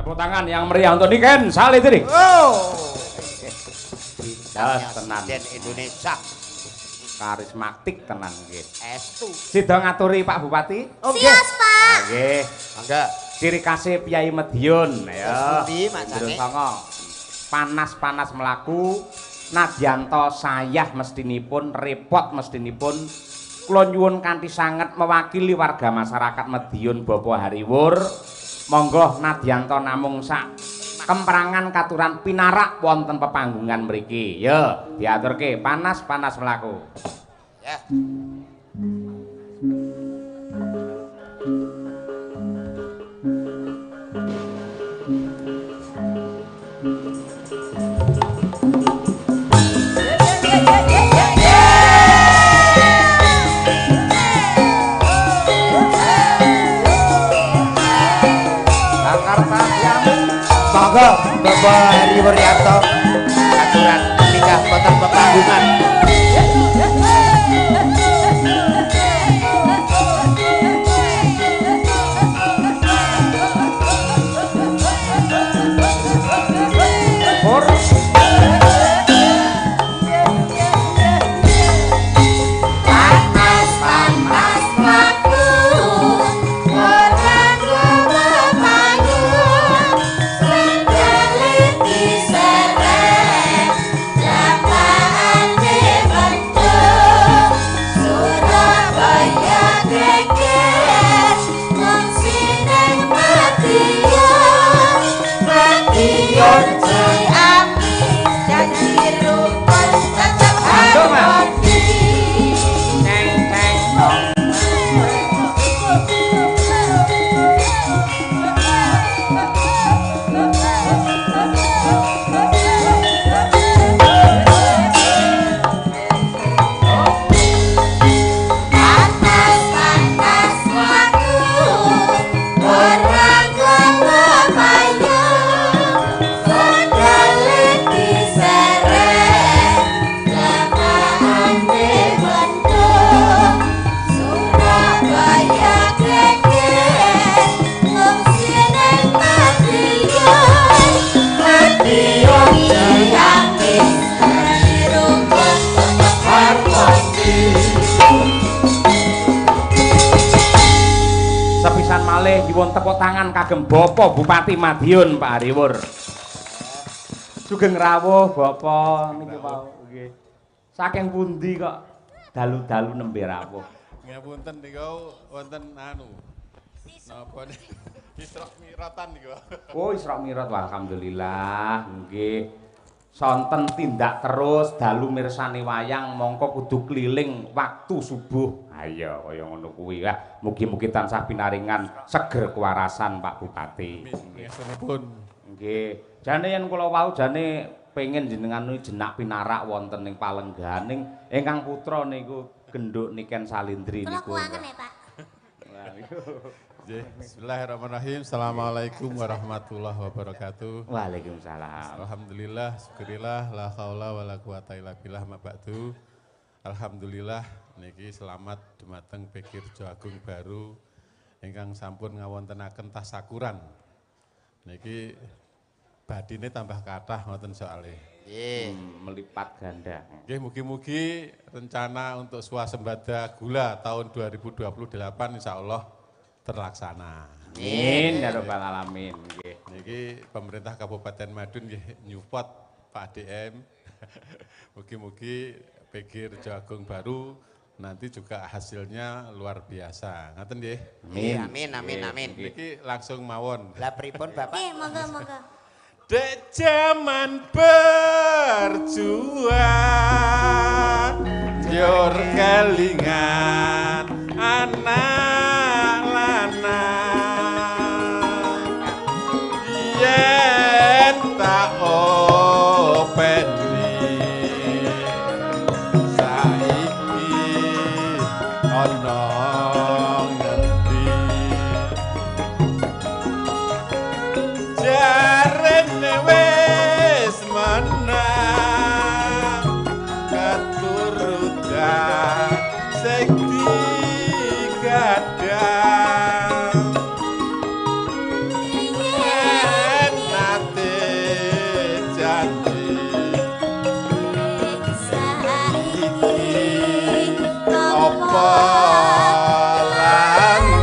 tepuk tangan yang meriah untuk Niken Salindri. Oh. Tenan Indonesia. Karismatik tenan nggih. Estu. Sida ngaturi Pak Bupati. Oh, Sias, Pak. Nggih. Mangga. Ciri khasé Piyai Madiun ya. Pundi maksane? Panas-panas melaku, nadyanto sayah mestinipun, repot mestinipun. Kula nyuwun kanthi sanget mewakili warga masyarakat Madiun Bapak Hariwur. Monggo nadyanto namung sak kemperangan katuran pinarak wonten pepanggungan mriki. Ya, diaturke panas-panas mlaku. Ya. Monggo Bapak Heri Wuryanto aturan nikah wonten pepanggungan. Sepisan malih nyuwun tepuk tangan kagem Bapak Bupati Madiun Pak Hariwur. Sugeng rawuh Bapak niki wau nggih. Saking pundi kok dalu-dalu nembe rawuh? Ngapunten niku wonten anu. Napa Isra Miratan niku. Oh, Isra Mi'raj alhamdulillah nggih. Sonten tindak terus dalu mirsani wayang mongko kudu keliling waktu subuh. Ayo kaya ngono kuwi. Mugi-mugi tansah pinaringan seger kewarasan Pak Bupati. Nggih. Nggih. Jane yen kula wau jane pengen jenengan jenak pinarak wonten ing palengganing ingkang putra niku genduk Niken Salindri Kula niku. kuangen ya, Pak. Bismillahirrahmanirrahim. Assalamualaikum warahmatullahi wabarakatuh. Waalaikumsalam. Alhamdulillah, syukurillah, la haula wala quwata illa billah ma ba'du. Alhamdulillah niki selamat dumateng Bekirjo Agung Baru ingkang sampun ngawontenaken tasakuran. Niki badine tambah kathah ngoten soalé. Melipat ganda. Nggih mugi-mugi rencana untuk swasembada gula tahun 2028 insyaallah terlaksana. Amin ya rabbal alamin nggih. Niki pemerintah Kabupaten Madiun nggih nyupport Pak DM. Mugi-mugi Bekirjo Agung Baru nanti juga hasilnya luar biasa. Ngaten nggih. Amin. Niki langsung mawon. Lah pripun Bapak? Nggih, monggo. Dek zaman berjuang yor kelingan anak lanang yen tak openi saiki ana ngendi jarene wis menang keturutan sing digadang yen apa lali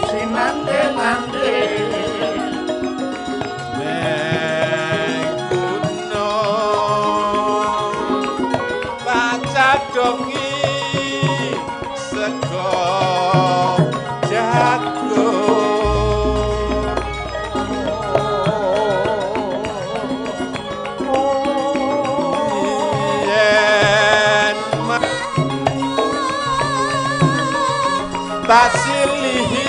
sinante-nante neng gunung baca dongi sego jagung yen tasilihi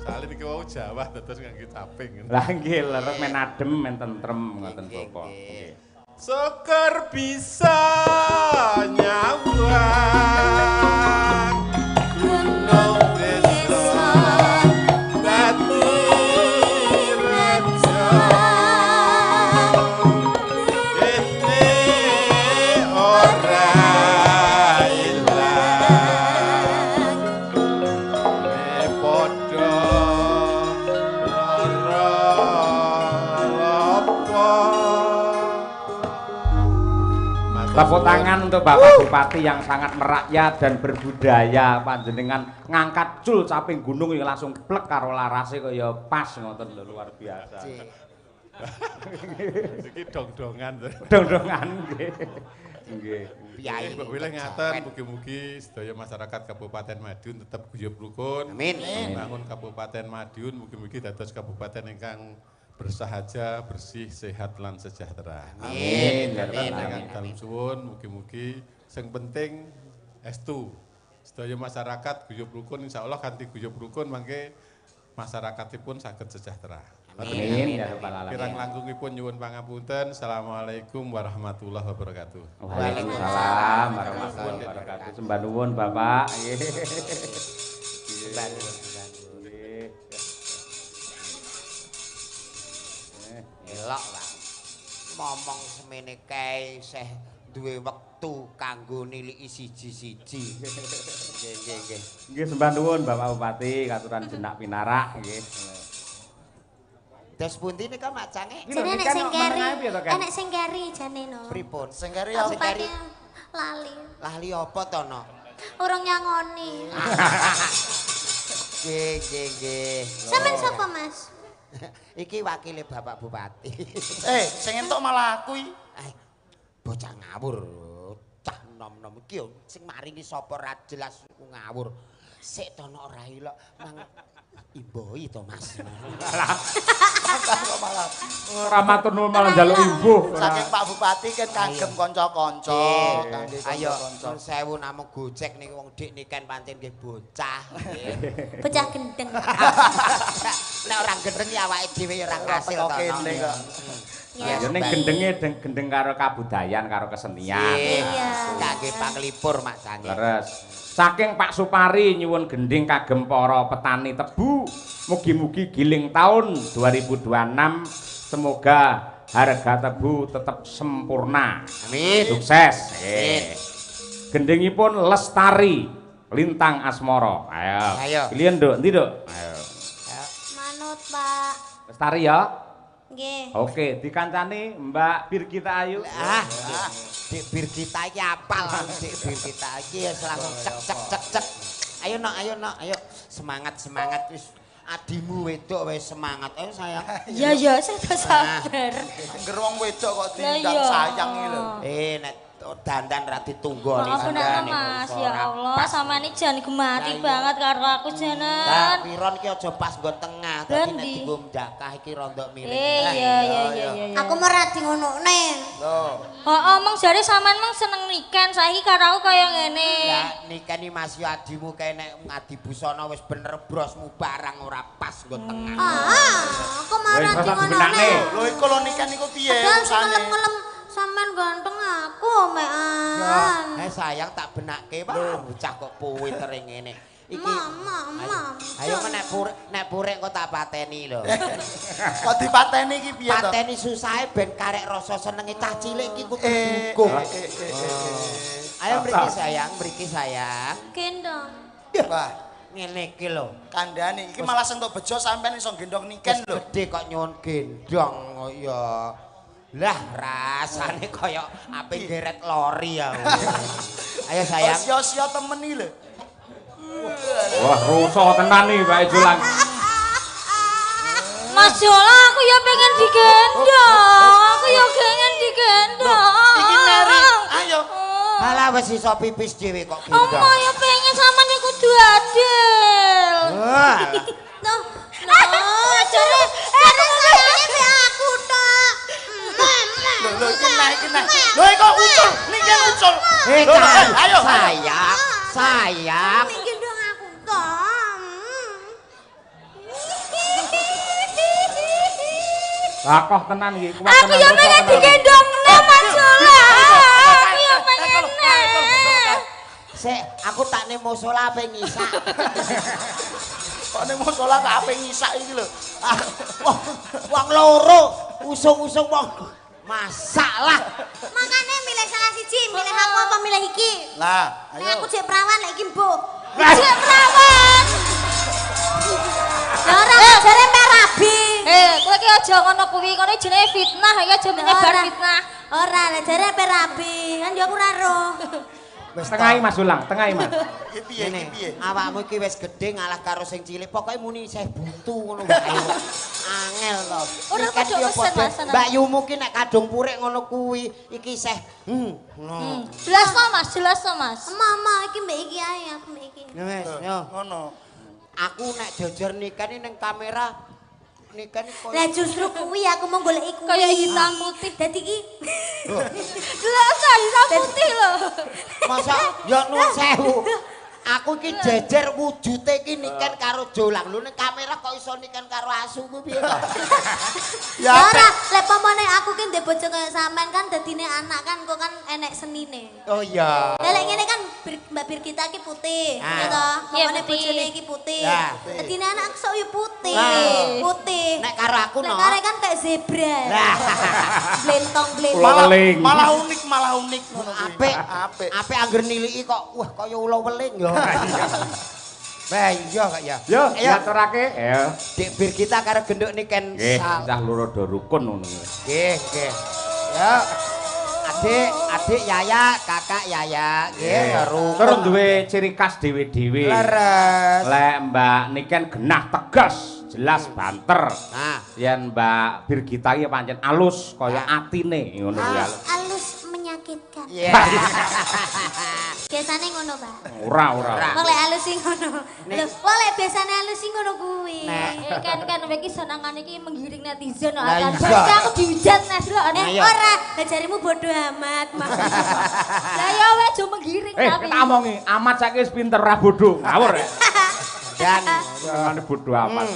Salin iki wau Jawa terus ngangge caping. Lah nggih lerep men adem men tentrem ngoten Bapak. Nggih. Syukur bisa nyawang gunung desa dadi rejo ini ora ilang ne padha lara lopo. Tepuk tangan untuk Bapak Bupati yang sangat merakyat dan berbudaya. Panjenengan ngangkat cul caping gunung yang langsung plek karo larase kaya pas ngoten lho, luar biasa. Iki dong-dongan. Dong-dongan nggih. Nggih. Piyayi. Mbok Wilih ngaten mugi-mugi sedaya masyarakat Kabupaten Madiun tetap guyub rukun. Amin. Bangun Kabupaten Madiun mugi-mugi dados kabupaten ingkang bersahaja, bersih, sehat lan sejahtera. Amin. Dengan dalem suwun mugi-mugi sing penting estu. Sedaya masyarakat guyub rukun insyaallah kanthi guyub rukun mangke masyarakatipun saged sejahtera. Amin ya rabbal alamin. Kirang langkungipun nyuwun pangapunten. Assalamualaikum warahmatullahi wabarakatuh. Waalaikumsalam warahmatullahi wabarakatuh. Sembah nuwun Bapak. Nggih. Elok lah. Momong semene kae isih duwe wektu kanggo niliki siji-siji. Nggih. Nggih sembah nuwun Bapak Bupati katuran jenak pinarak nggih. Des pundi nika macange? Jane nek sing keri, enek sing keri jane no. Pripun? Sing keri Bupati lali. Lali apa to no? Urung nyangoni. Nggih. Sampeyan sapa, Mas? Iki wakile Bapak Bupati. Sing entuk malah aku iki. Bocah ngawur. Cah nom-nom iki yo sing maringi sapa ra jelas ngawur. Sik to nek ora ilok mang imboi to Mas. Malah Ora matur nuwun malah njaluk imbuh. saking Pak Bupati kan kagem kanca-kanca, kangge Ayo kanca-kanca. nun sewu namung gojek niki wong dik niken pancen nggih bocah. Bocah gendeng. Nek ora gendeng ya awake dhewe ya ora kasil to. Kene kok. Ya. Ya ning gendenge gendeng karo kabudayan karo kesenian. Iya. Kangge panglipur Mak Sange. Leres. Saking Pak Supari nyuwun gending kagem para petani tebu, mugi-mugi giling tahun 2026 semoga harga tebu tetap sempurna. Amin. Sukses. Amin. Gendingipun Lestari Lintang Asmara. Ayo. Pilihan Nduk, ndi Nduk? Ayo. Manut, Pak. Lestari ya. Nggih. Oke, dikancani Mbak Birgita Ayu. Dik Birgita iki apal, Dik Birgita iki langsung cek. Ayo nok, ayo. Semangat wis. Adimu wedok wis semangat. Ayo sayang. Ya, saya udah sabar. Ngger wong wedok kok Lah tinggal iya. sayang iki lho. Nek dandan ra ditunggoni Maaf nek Mas, ya Allah, sama ini jangan gemati banget karo aku Lah janan. piron ki aja pas nggon tengah, dadi nek Dendi? dienggo ndakah iki rondok miring. Iya. Aku merah di ngonokne. Loh, Omong jare sampean mong seneng niken, saiki karo aku kaya ngene. Lah nikeni Mas yo adimu kae nek ngadi busana wis bener brosmu barang ora pas nggon tengah. Aku marah di ngonokne. lho iku lho nikan niku piye Padahal sing usane? ngelem-ngelem sampean ganteng aku mean. Sayang tak benakke, wah bocah kok puwiter ngene. Iki Mam. Ayo nek purek kok tak pateni lho. Kok dipateni iki piye to? Pateni susahe ben karek rasa senenge cah cilik iki kudu dukung. Ayo mriki sayang. Gendong. Wah, Ngene iki lho. kandhane iki malah sentuh bejo sampean iso gendong Niken lho. Gede kok nyuwun gendong ya. Lah rasane kaya ape geret lori ya. Ayo sayang. Sia-sia temen iki lho. Wah, rusa tenan nih Mbak Julang. Mas Jola, aku ya pengen digendong. Aku ya pengen digendong. Iki Mary, ayo. Alah wis iso pipis dhewe kok Oma gendong. ya pengen sampean iku kudu adil. Wah. Noh, jare sayange be aku tok. Lho iki nah. Lho kok ucul, Niken ucul. Ayo Ayo. sayang. Gendong aku tok. Lakoh tenan iki, kuat Aku tenan. ya pengen digendong Mas Jola. Aku ya pengen. Sik, aku tak ning musala ape ngisak. Kok ning musala tak ape ngisak iki lho. Wong loro usung-usung wong masalah. Makanya milih salah siji, milih aku apa milih iki? Lah, Nek ayo. aku jek perawan lek iki mbok. Jek perawan. Ya ora jare perabi. Kowe ki aja ngono kuwi, kono jenenge fitnah ya aja menyebar fitnah. Ora, lek jare perabi, kan yo aku ora roh. Wis Tengahi Mas Julang, tengahi Mas. Iki piye iki piye? Awakmu iki wis gedhe ngalah karo sing cilik. Pokoke muni isih buntu ngono wae. Angel to. Ora Iki kan padha yo pesen, padha. Mas, ana. Mbak Yumu ki nek kadung purik ngono kuwi iki isih Jelas to Mas. Mama iki mbek iki ae, aku mbek iki. Wis, yo. Ngono. Aku nek jajar nikah ini ning kamera nikah ini koyo Lah justru kuwi aku mau goleki kuwi. Kaya hitam putih. Dadi iki. Jelas hitam putih lho. masa ya nuwun sewu. Aku iki jejer wujude iki niken karo jolang. Lho ning kamera kok iso niken karo asu kuwi piye to? Ya Ora, lek pamane aku ki ndek bojo kaya sampean kan dadine anak kan kok kan enek senine. Oh iya. Lah lek ngene kan Mbak Birgita ki putih, Ah. ya toh? Pamane bojone iki putih. Ya. Dadine anak sok yo putih. Ah. Putih. Nek karo aku Lek no. kare kan kayak zebra. Lah. Blentong-blentong. Ulo weling. Malah unik ngono kuwi. Apik. Apik. Apik angger niliki kok wah kaya ula weling ya. Bah iya kok ya. Yo, Ayo. diaturake. Ayo. Dik Birgita karo genduk niken Nggih, sal. cah loro do rukun ngono. Nggih. Ya. Adik Yaya, kakak Yaya, nggih karo. Terus duwe ciri khas dhewe-dhewe. Leres. Lek Mbak Niken genah tegas, jelas banter. Nah, Yen Mbak Birgita iki pancen alus kaya atine ngono kuwi alus. Halus menyakitkan. iya. Biasane ngono, Pak. Ora. Kok lek halus sing ngono. Lho, kok lek biasane halus sing ngono kuwi. Nek. Kan iki senengane iki menggiring netizen kok. Lah Kan iya. aku dihujat Nes lho. Iya. Ora, lah jarimu bodoh amat. Lah ya wes jo menggiring tapi. Kita omongi, amat saiki wis pinter ra bodho. Ngawur ya. Dan Ngene bodho amat.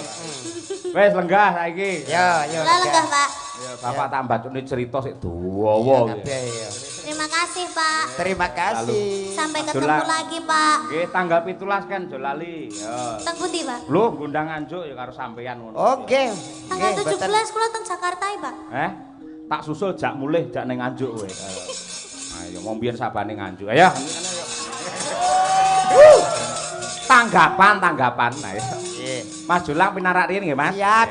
Wis lenggah saiki. yo. Lah lenggah, Pak. Ya Bapak tambah cune cerita sik dawa. Kabeh ya. Terima kasih, Pak. Terima kasih. Sampai Mas ketemu Jola. lagi, Pak. Nggih, tanggal 17 kan aja lali. Ya. Teng pundi, Pak? Lho, ngundang anjuk ya karo sampeyan ngono. Oke. Tanggal 17 kula teng Jakarta, Pak. Tak susul jak mulih jak ning Nganjuk kowe. Ayo mau mbiyen sabane Nganjuk. Ayo. Tanggapan. Nah, ya. Nggih. Mas Julang pinarak riyen nggih, Mas? Siap.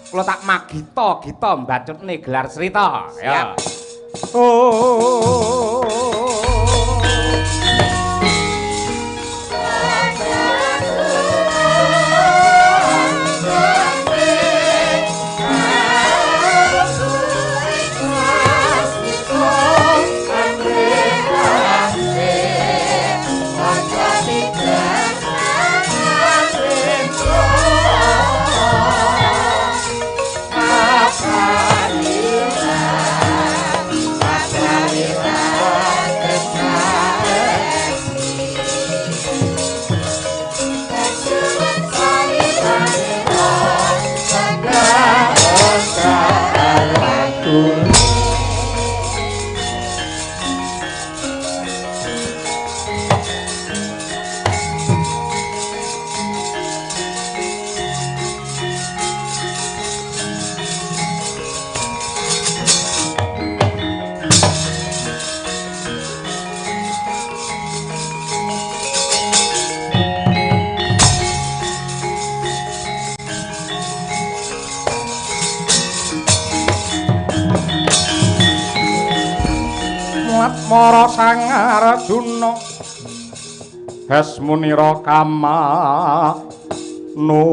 Kula tak magita mbacutne gelar cerita. Ya. Siap. Oh. Kita Latmara Sang Arjuna Hasmunira Kama no